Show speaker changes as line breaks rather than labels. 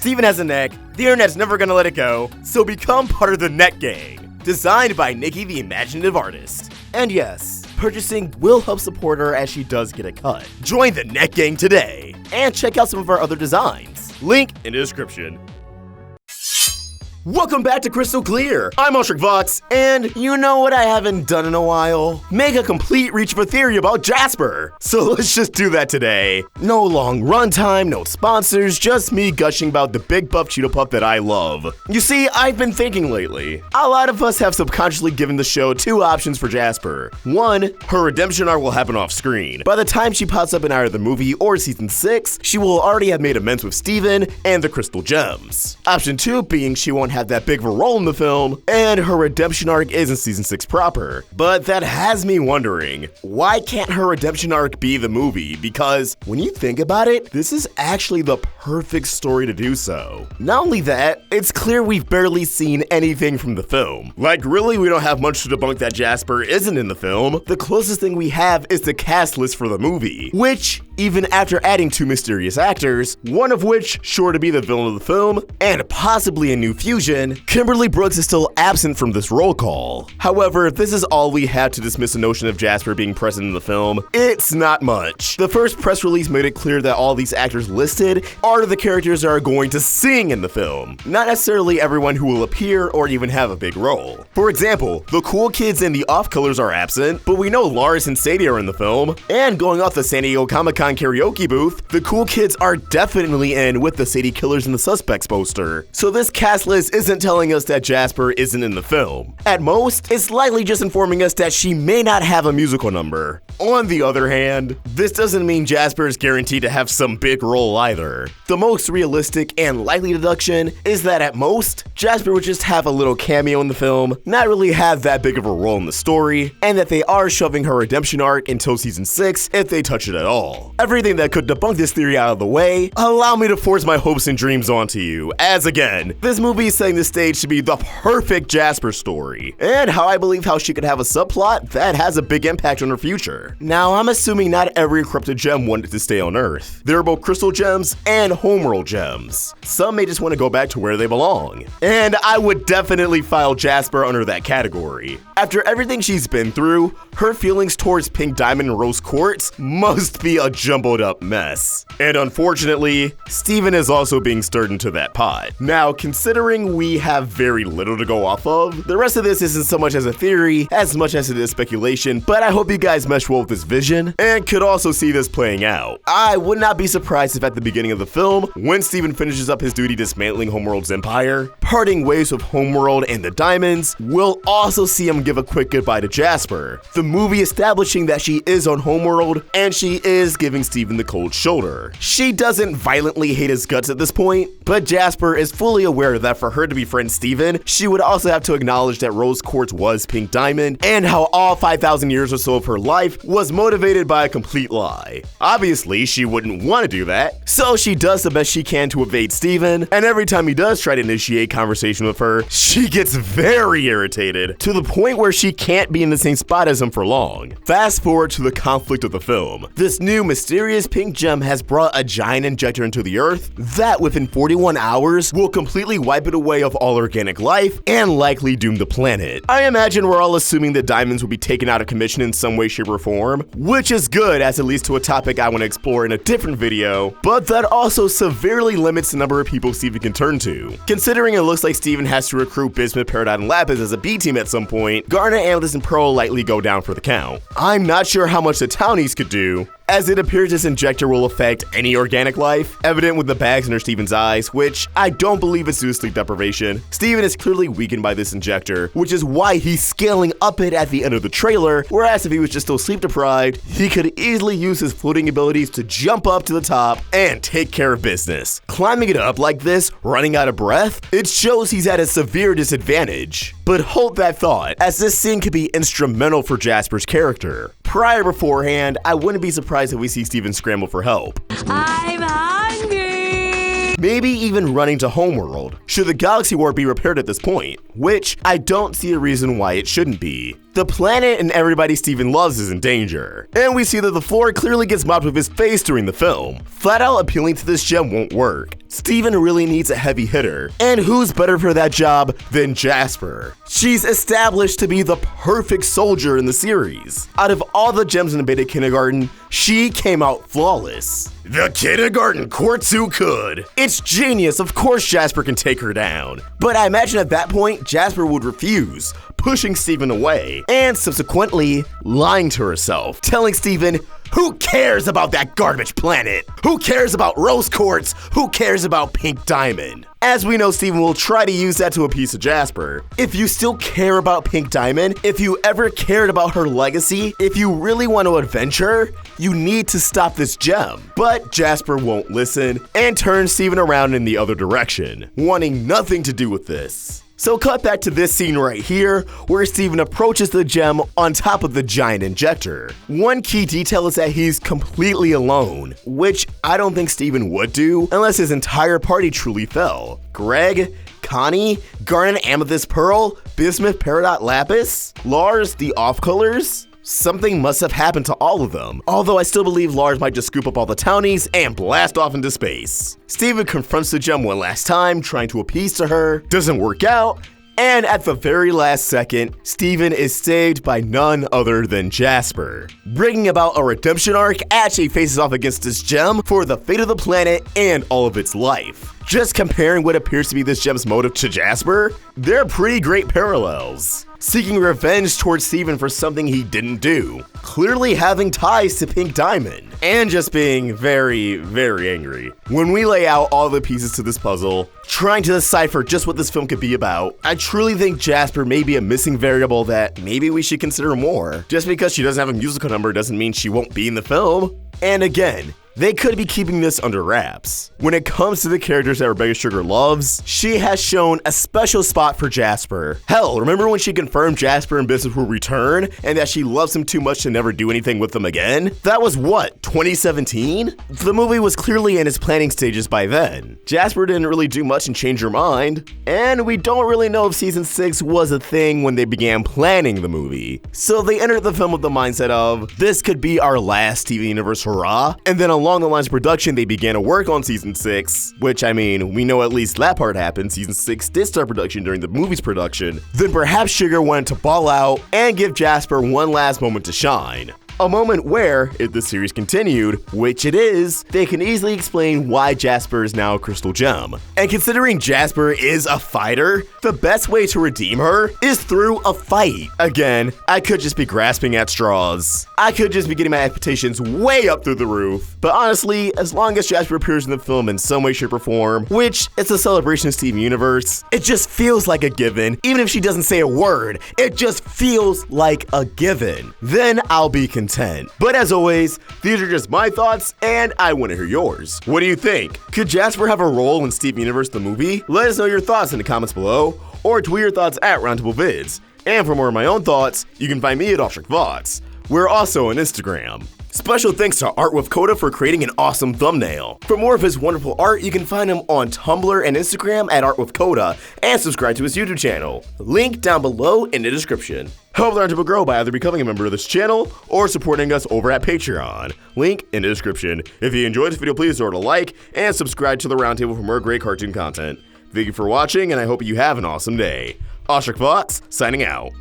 Steven has a neck, the internet's never gonna let it go, so become part of the Net Gang. Designed by Nikki the imaginative artist. And yes, purchasing will help support her as she does get a cut. Join the Net Gang today, and check out some of our other designs. Link in the description. Welcome back to Crystal Clear. I'm Vox, and you know what I haven't done in a while? Make a complete reach of a theory about Jasper. So let's just do that today. No long runtime, no sponsors, just me gushing about the big buff Cheeto Puff that I love. You see, I've been thinking lately. A lot of us have subconsciously given the show two options for Jasper. One, her redemption arc will happen off screen. By the time she pops up in either the movie or season 6, she will already have made amends with Steven and the Crystal Gems. Option 2 being she won't have that big of a role in the film, and her redemption arc is in season 6 proper. But that has me wondering, why can't her redemption arc be the movie? Because when you think about it, this is actually the perfect story to do so. Not only that, it's clear we've barely seen anything from the film. Like really, we don't have much to debunk that Jasper isn't in the film. The closest thing we have is the cast list for the movie, which, even after adding 2 mysterious actors, one of which sure to be the villain of the film, and possibly a new fusion, Kimberly Brooks is still absent from this roll call. However, if this is all we have to dismiss the notion of Jasper being present in the film, it's not much. The first press release made it clear that all these actors listed are the characters that are going to sing in the film, not necessarily everyone who will appear or even have a big role. For example, the cool kids and the off-colors are absent, but we know Lars and Sadie are in the film, and going off the San Diego Comic-Con karaoke booth, the cool kids are definitely in with the Sadie Killers and the Suspects poster. So this cast list isn't telling us that Jasper isn't in the film. At most, it's likely just informing us that she may not have a musical number. On the other hand, this doesn't mean Jasper is guaranteed to have some big role either. The most realistic and likely deduction is that at most, Jasper would just have a little cameo in the film, not really have that big of a role in the story, and that they are shoving her redemption arc until season 6 if they touch it at all. Everything that could debunk this theory out of the way, allow me to force my hopes and dreams onto you, as again, this movie is setting the stage to be the perfect Jasper story, and how I believe how she could have a subplot that has a big impact on her future. Now, I'm assuming not every corrupted gem wanted to stay on Earth. There are both crystal gems and homeworld gems. Some may just want to go back to where they belong. And I would definitely file Jasper under that category. After everything she's been through, her feelings towards Pink Diamond and Rose Quartz must be a jumbled up mess. And unfortunately, Steven is also being stirred into that pot. Now, considering we have very little to go off of, the rest of this isn't so much as a theory as much as it is speculation, but I hope you guys mesh well with this vision and could also see this playing out. I would not be surprised if at the beginning of the film, when Steven finishes up his duty dismantling Homeworld's empire, parting ways with Homeworld and the Diamonds, we'll also see him give a quick goodbye to Jasper. The movie establishing that she is on Homeworld and she is giving Steven the cold shoulder. She doesn't violently hate his guts at this point, but Jasper is fully aware that for her to befriend Steven, she would also have to acknowledge that Rose Quartz was Pink Diamond and how all 5,000 years or so of her life was motivated by a complete lie. Obviously, she wouldn't want to do that, so she does the best she can to evade Steven, and every time he does try to initiate conversation with her, she gets very irritated, to the point where she can't be in the same spot as him for long. Fast forward to the conflict of the film. This new mysterious pink gem has brought a giant injector into the Earth that within 41 hours will completely wipe it away of all organic life and likely doom the planet. I imagine we're all assuming the diamonds will be taken out of commission in some way, shape, or form, which is good as it leads to a topic I want to explore in a different video, but that also severely limits the number of people Steven can turn to. Considering it looks like Steven has to recruit Bismuth, Peridot, and Lapis as a B team at some point, Garnet, Amethyst, and Pearl likely go down for the count. I'm not sure how much the Townies could do, as it appears this injector will affect any organic life, evident with the bags under Steven's eyes, which I don't believe is due to sleep deprivation. Steven is clearly weakened by this injector, which is why he's scaling up it at the end of the trailer, whereas if he was just still sleep deprived, he could easily use his floating abilities to jump up to the top and take care of business. Climbing it up like this, running out of breath, it shows he's at a severe disadvantage. But hold that thought, as this scene could be instrumental for Jasper's character. Beforehand, I wouldn't be surprised if we see Steven scramble for help.
I'm hungry!
Maybe even running to Homeworld, should the Galaxy Warp be repaired at this point, which I don't see a reason why it shouldn't be. The planet and everybody Steven loves is in danger, and we see that the floor clearly gets mopped with his face during the film. Flat out appealing to this gem won't work. Steven really needs a heavy hitter, and who's better for that job than Jasper? She's established to be the perfect soldier in the series. Out of all the gems in the beta kindergarten, she came out flawless. The kindergarten Quartzu could. It's genius, of course Jasper can take her down. But I imagine at that point, Jasper would refuse, pushing Steven away, and subsequently lying to herself, telling Steven, who cares about that garbage planet? Who cares about rose quartz? Who cares about pink diamond? As we know, Steven will try to use that to appease Jasper. If you still care about Pink Diamond, if you ever cared about her legacy, if you really want to avenge her, you need to stop this gem. But Jasper won't listen and turns Steven around in the other direction, wanting nothing to do with this. So cut back to this scene right here, where Steven approaches the gem on top of the giant injector. One key detail is that he's completely alone, which I don't think Steven would do unless his entire party truly fell. Greg, Connie, Garnet Amethyst Pearl, Bismuth Peridot Lapis, Lars the Off-Colors. Something must have happened to all of them, although I still believe Lars might just scoop up all the townies and blast off into space. Steven confronts the gem one last time, trying to appease to her, doesn't work out, and at the very last second, Steven is saved by none other than Jasper, bringing about a redemption arc as she faces off against this gem for the fate of the planet and all of its life. Just comparing what appears to be this gem's motive to Jasper, they're pretty great parallels. Seeking revenge towards Steven for something he didn't do, clearly having ties to Pink Diamond, and just being very, very angry. When we lay out all the pieces to this puzzle, trying to decipher just what this film could be about, I truly think Jasper may be a missing variable that maybe we should consider more. Just because she doesn't have a musical number doesn't mean she won't be in the film. And again, they could be keeping this under wraps. When it comes to the characters that Rebecca Sugar loves, she has shown a special spot for Jasper. Hell, remember when she confirmed Jasper and Bismuth will return and that she loves him too much to never do anything with them again? That was what, 2017? The movie was clearly in its planning stages by then. Jasper didn't really do much and change her mind, and we don't really know if season 6 was a thing when they began planning the movie. So they entered the film with the mindset of, this could be our last TV universe hurrah, and then along the lines of production, they began to work on season 6, which I mean, we know at least that part happened. Season 6 did start production during the movie's production. Then perhaps Sugar wanted to ball out and give Jasper one last moment to shine. A moment where, if the series continued, which it is, they can easily explain why Jasper is now a crystal gem. And considering Jasper is a fighter, the best way to redeem her is through a fight. Again, I could just be grasping at straws. I could just be getting my expectations way up through the roof. But honestly, as long as Jasper appears in the film in some way, shape, or form, which it's a celebration of Steven Universe, it just feels like a given. Even if she doesn't say a word, it just feels like a given. Then I'll be content. But as always, these are just my thoughts, and I want to hear yours. What do you think? Could Jasper have a role in Steven Universe the movie? Let us know your thoughts in the comments below, or tweet your thoughts at Roundtable Vids. And for more of my own thoughts, you can find me at ARTWITHKODA. We're also on Instagram. Special thanks to ARTWITHKODA for creating an awesome thumbnail. For more of his wonderful art, you can find him on Tumblr and Instagram at ARTWITHKODA, and subscribe to his YouTube channel. Link down below in the description. Help the Roundtable grow by either becoming a member of this channel or supporting us over at Patreon. Link in the description. If you enjoyed this video, please throw it a like and subscribe to the Roundtable for more great cartoon content. Thank you for watching, and I hope you have an awesome day. ARTWITHKODA signing out.